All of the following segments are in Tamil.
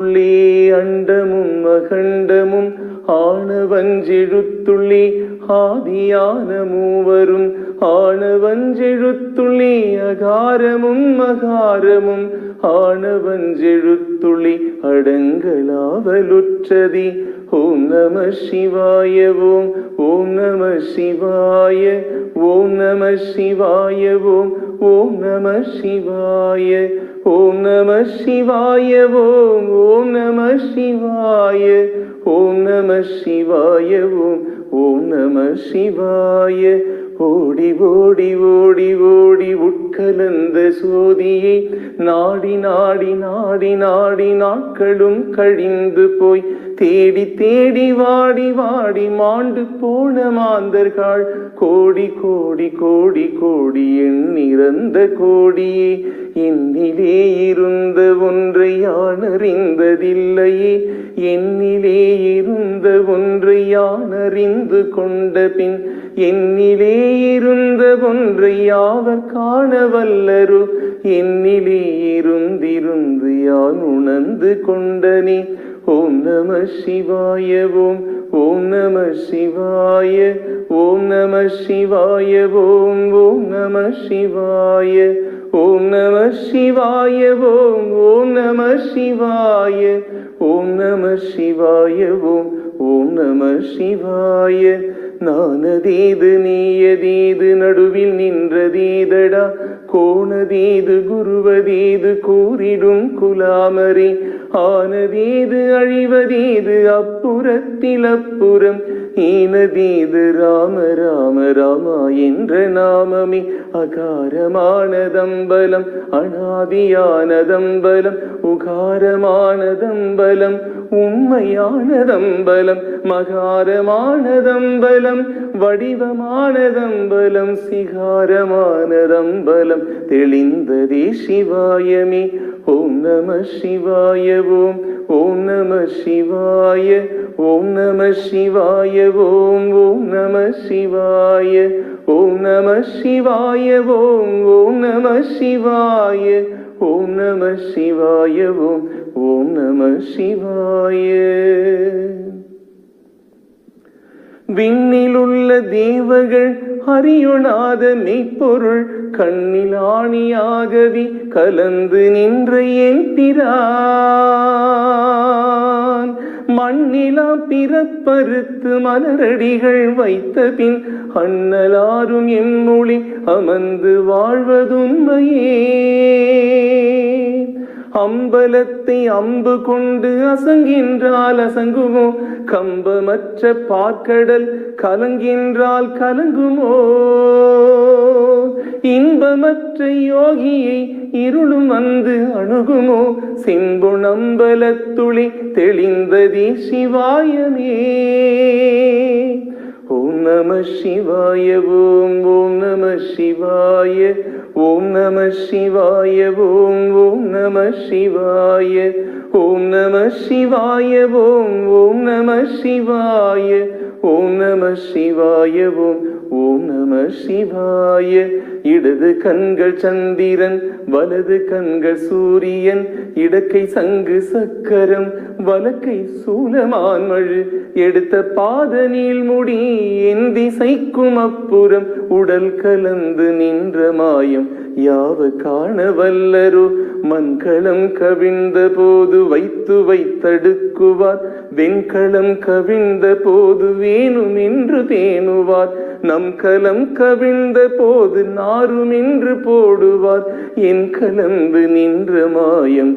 உள்ளே அண்டமும் அகண்டமும் ஆனவஞ்செழுத்துள்ளே ஆதியான மூவரும் ஆனவஞ்செழுத்துள்ளே அகாரமும் அகாரமும் ஆனவஞ்செழுத்துள்ளே அடங்கலாவலுற்றதே. ஓம் நம சிவாய ஓம் ஓம் நம சிவாய ஓம் நம சிவாய ஓம் ஓம் நம சிவாய ஓம் நம சிவாய ஓம் ஓம் நம சிவாய ஓம் நம சிவாய ஓம் ஓம் நம சிவாய. ஓடி ஓடி ஓடி ஓடி உட்கலந்த சோதியை நாடி நாடி நாடி நாடி நாட்களும் கழிந்து போய் தேடி தேடி வாடி வாடி மாண்டு போன மாந்தர்கள் கோடி கோடி கோடி கோடி எண்ணிறந்த கோடியே. என்னிலே இருந்த ஒன்றை யான் அறிந்ததில்லையே, என்னிலே இருந்த ஒன்றை யான் அறிந்து கொண்ட பின் என்னிலே இருந்த ஒன்றை யாவர் காண வல்லரோ. என்னிலே இருந்திருந்து யான் உணர்ந்து கொண்டனே. ஓம் நம சிவாய ஓம் ஓம் நம சிவாய ஓம் நம சிவாய ஓம் ஓம் நம சிவாய ஓம் நம சிவாய ஓம் ஓம் நம சிவாய ஓம் நம சிவாய ஓம் ஓம் நம சிவாய. நானதேது நீயதேது நடுவில் நின்றதேதடா, கோணதேது குருவதேது கூறிடும் குலாமரே. ஆனதேது அழிவதேது அப்புறத்தில் அப்புறம், ஈனதேது ராம ராம ராமா என்ற நாமமே. அகாரமானதம்பலம் அனாதியானதம்பலம் உகாரமானதம்பலம் உண்மையானதம்பலம் மகாரமானதம்பலம் வடிவமானதம்பலம் சிகாரமானதம்பலம் தெளிந்ததே சிவாயமே. ஓம் நம சிவாய ஓம் ஓம் நம சிவாய ஓம் நம சிவாய ஓம் ஓம் நம சிவாய ஓம் நம சிவாய ஓம் ஓம் நம சிவாய ஓம் நம சிவாய ஓம் ஓம் நம சிவாய. விண்ணிலுள்ள தேவர்கள் அறியொணாத மெய்ப்பொருள் கண்ணில் ஆணியாகவே கலந்து நின்ற என் பிரான் மண்ணிலா பிறப்பறுத்து மலரடிகள் வைத்த பின் அண்ணலாரும் எம்மொழி அமர்ந்து வாழ்வதுண்மையே. அம்பலத்தை அம்பு கொண்டு அசங்கின்றால் அசங்குமோ, கம்பமற்ற பார்க்கடல் கலங்கின்றால் கலங்குமோ. இன்பமற்ற யோகியை இருளும் வந்து அணுகுமோ, செம்பொனம்பலத்துளி தெளிந்ததே சிவாயமே. ஓம் நம சிவாய ஓம் ஓம் நம சிவாய ஓம் நம சிவாய ஓம் ஓம் நம சிவாய ஓம் நம சிவாய ஓம் ஓம் நம சிவாய ஓம் நம சிவாய ஓம் ஓம் நம சிவாய. இடது கண்கள் சந்திரன் வலது கண்கள் சூரியன், இடக்கை சங்கு சக்கரம் வலக்கை சூலமான்மழு, எடுத்த பாத நீள்முடி என் திசைக்கும் அப்புறம் உடல் கலந்து நின்ற மாயம் யாவ காண வல்லரோ. மண்களம் கவிழ்ந்த போது வைத்து வைத்தடுக்குவார், வெண்களம் கவிழ்ந்த போது வேணும் என்று பேணுவார், நம் கலம் கவிழ்ந்த போது நாரும் என்று போடுவார். என் கலந்து நின்ற மாயம்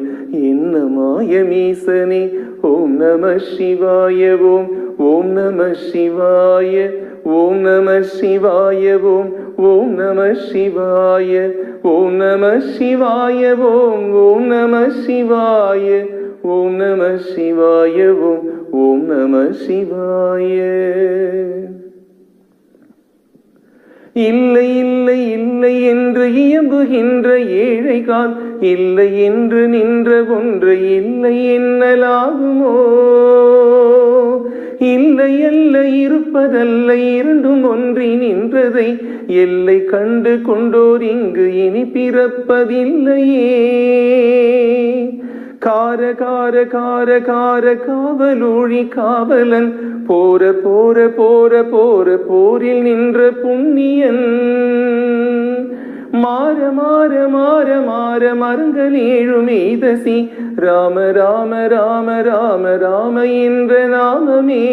என்ன மாயமீசனே. ஓம் நம சிவாய ஓம் ஓம் நம சிவாய ஓம் நம சிவாய ஓம் ஓம் நம சிவாய ஓம் நம சிவாய ஓம் ஓம் நம சிவாய ஓம் நம சிவாய ஓம் ஓம் நம சிவாய. இல்லை இல்லை இல்லை என்று இயம்புகின்ற ஏழைகால், இல்லை என்று நின்ற ஒன்று இல்லை என்னலாகுமோ. இல்லை அல்ல இருப்பதல்ல இரண்டும் ஒன்றி நின்றதை எல்லை கண்டு கொண்டோர் இங்கு இனி பிறப்பதில்லையே. கார கார கார கார காவலூழி காவலன் போர போர போர போர போரில் நின்ற புண்ணியன் மாற மாற மாற மாற மரங்கள் ஏழுமேதசி ராம ராம ராம ராம ராம என்ற நாமமே.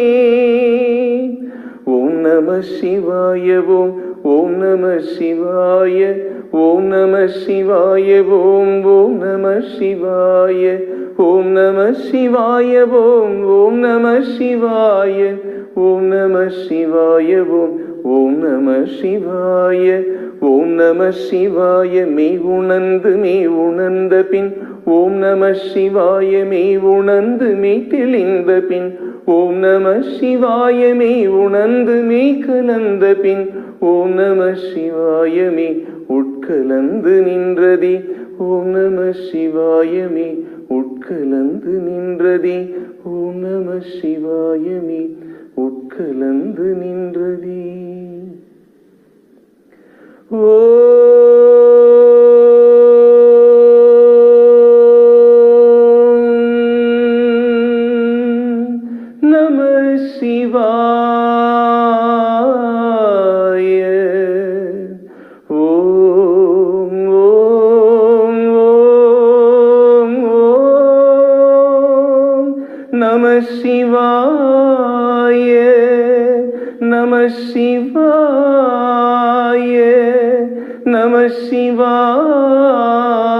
ஓம் நம சிவாய ஓம் ஓம் நம சிவாய ஓம் நம சிவாய ஓம் ஓம் நம சிவாய ஓம் நம சிவாய ஓம் ஓம் நம சிவாய ஓம் நம சிவாய ஓம் ஓம் நம சிவாய ஓம் நம சிவாய மெய் உணர்ந்த பின் ஓம் நம சிவாய மெய் உணர்ந்து மெய் தெளிந்த பின் ஓம் நம சிவாய மெய் உணர்ந்து மெய் கலந்த பின் ஓம் நம சிவாய மெய் உட்கலந்து நின்றதி ஓம் நம சிவாய மெய் உட்கலந்து நின்றதி ஓம் நம சிவாய மெய் உட்கலந்து நின்றதி. நம சிவாய ஓம் ஓம் ஓம் ஓம் நம சிவாய நம சிவாய. நம சிவாய